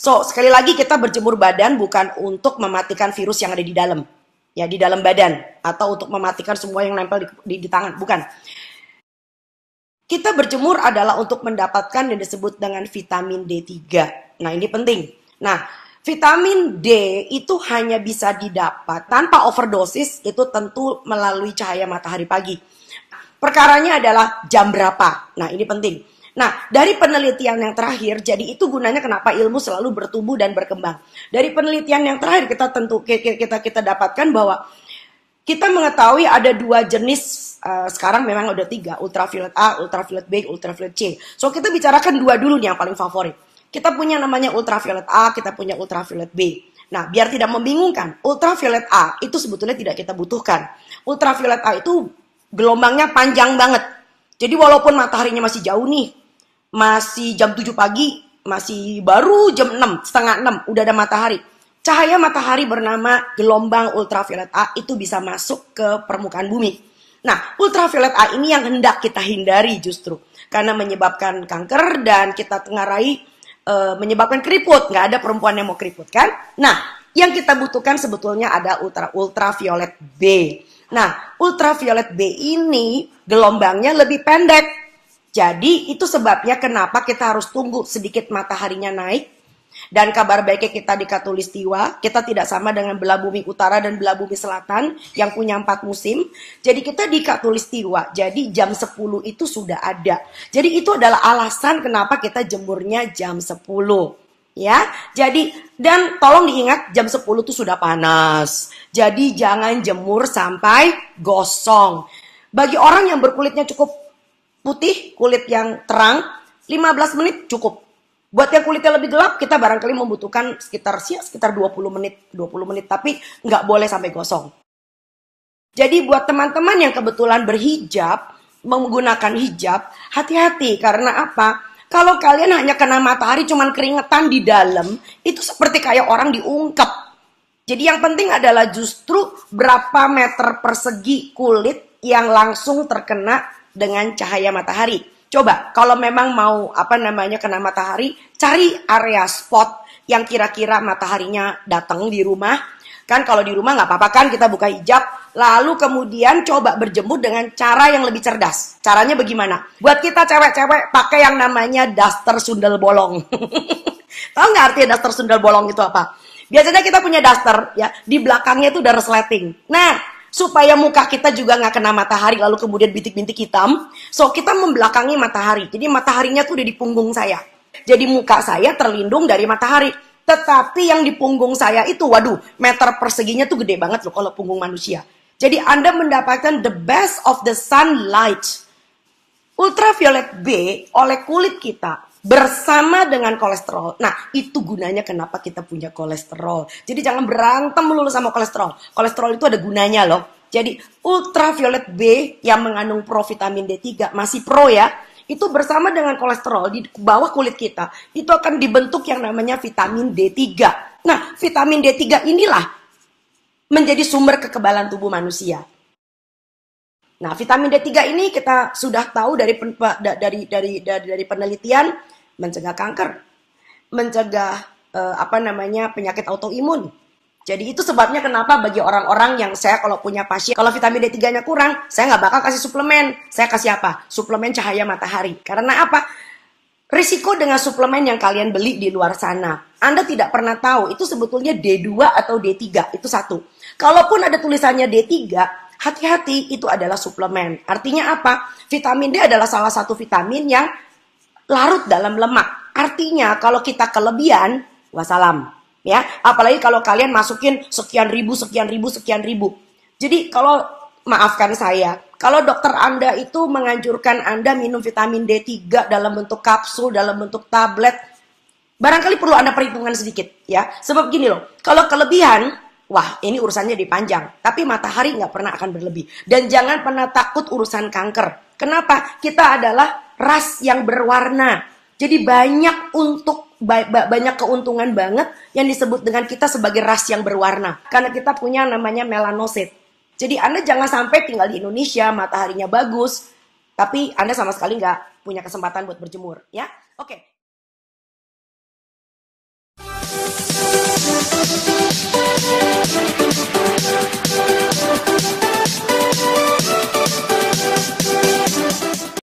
So, sekali lagi kita berjemur badan bukan untuk mematikan virus yang ada di dalam. Ya, di dalam badan. Atau untuk mematikan semua yang nempel di tangan. Bukan. Kita berjemur adalah untuk mendapatkan yang disebut dengan vitamin D3. Nah, ini penting. Nah, vitamin D itu hanya bisa didapat tanpa overdosis, itu tentu melalui cahaya matahari pagi. Perkaranya adalah jam berapa. Nah, ini penting. Nah, dari penelitian yang terakhir, jadi itu gunanya kenapa ilmu selalu bertumbuh dan berkembang. Dari penelitian yang terakhir kita dapatkan bahwa kita mengetahui ada 2 jenis, sekarang memang udah 3, ultraviolet A, ultraviolet B, ultraviolet C. So, kita bicarakan 2 dulu nih yang paling favorit. Kita punya namanya ultraviolet A, kita punya ultraviolet B. Nah, biar tidak membingungkan, ultraviolet A itu sebetulnya tidak kita butuhkan. Ultraviolet A itu gelombangnya panjang banget. Jadi walaupun mataharinya masih jauh nih, masih jam 7 pagi, masih baru jam 6, setengah 6, udah ada matahari. Cahaya matahari bernama gelombang ultraviolet A itu bisa masuk ke permukaan bumi. Nah, ultraviolet A ini yang hendak kita hindari justru. Karena menyebabkan kanker dan kita tengarai menyebabkan keriput. Nggak ada perempuan yang mau keriput kan? Nah, yang kita butuhkan sebetulnya ada ultraviolet B. Nah, ultraviolet B ini gelombangnya lebih pendek. Jadi itu sebabnya kenapa kita harus tunggu sedikit mataharinya naik. Dan kabar baiknya kita di Khatulistiwa, kita tidak sama dengan belah bumi utara dan belah bumi selatan yang punya 4 musim. Jadi kita di Khatulistiwa, jadi jam 10 itu sudah ada. Jadi itu adalah alasan kenapa kita jemurnya jam 10. Ya, jadi dan tolong diingat jam 10 itu sudah panas. Jadi jangan jemur sampai gosong. Bagi orang yang berkulitnya cukup putih, kulit yang terang, 15 menit cukup. Buat yang kulitnya lebih gelap, kita barangkali membutuhkan sekitar 20 menit, tapi nggak boleh sampai gosong. Jadi buat teman-teman yang kebetulan berhijab, menggunakan hijab, hati-hati karena apa? Kalau kalian hanya kena matahari cuman keringetan di dalam, itu seperti kayak orang diungkep. Jadi yang penting adalah justru berapa meter persegi kulit yang langsung terkena dengan cahaya matahari. Coba kalau memang mau kena matahari, cari area spot yang kira-kira mataharinya datang di rumah. Kan kalau di rumah nggak apa-apa kan kita buka hijab, lalu kemudian coba berjemur dengan cara yang lebih cerdas. Caranya bagaimana? Buat kita cewek-cewek pakai yang namanya daster sundel bolong. Tahu nggak artinya daster sundel bolong itu apa? Biasanya kita punya daster ya, di belakangnya itu ada resleting. Nah, supaya muka kita juga nggak kena matahari lalu kemudian bintik-bintik hitam. So, kita membelakangi matahari. Jadi mataharinya tuh udah di punggung saya. Jadi muka saya terlindung dari matahari. Tetapi yang di punggung saya itu, waduh, meter perseginya tuh gede banget loh kalau punggung manusia. Jadi Anda mendapatkan the best of the sunlight. Ultraviolet B oleh kulit kita bersama dengan kolesterol. Nah, itu gunanya kenapa kita punya kolesterol. Jadi jangan berantem melulu sama kolesterol. Kolesterol itu ada gunanya loh. Jadi ultraviolet B yang mengandung provitamin D3 masih pro ya. Itu bersama dengan kolesterol di bawah kulit kita. Itu akan dibentuk yang namanya vitamin D3. Nah, vitamin D3 inilah menjadi sumber kekebalan tubuh manusia. Nah, vitamin D3 ini kita sudah tahu dari penelitian mencegah kanker, mencegah penyakit autoimun. Jadi itu sebabnya kenapa bagi orang-orang yang saya kalau punya pasien, kalau vitamin D3-nya kurang, saya nggak bakal kasih suplemen. Saya kasih apa? Suplemen cahaya matahari. Karena apa? Risiko dengan suplemen yang kalian beli di luar sana, Anda tidak pernah tahu itu sebetulnya D2 atau D3, itu satu. Kalaupun ada tulisannya D3, hati-hati, itu adalah suplemen. Artinya apa? Vitamin D adalah salah satu vitamin yang larut dalam lemak. Artinya kalau kita kelebihan, wassalam. Ya, apalagi kalau kalian masukin sekian ribu. Jadi kalau, maafkan saya, kalau dokter Anda itu menganjurkan Anda minum vitamin D3 dalam bentuk kapsul, dalam bentuk tablet, barangkali perlu Anda perhitungan sedikit. Ya, sebab gini loh, kalau kelebihan, wah, ini urusannya dipanjang. Tapi matahari nggak pernah akan berlebih. Dan jangan pernah takut urusan kanker. Kenapa? Kita adalah ras yang berwarna. Jadi banyak keuntungan banget yang disebut dengan kita sebagai ras yang berwarna. Karena kita punya namanya melanosit. Jadi Anda jangan sampai tinggal di Indonesia, mataharinya bagus, tapi Anda sama sekali nggak punya kesempatan buat berjemur. Ya, oke.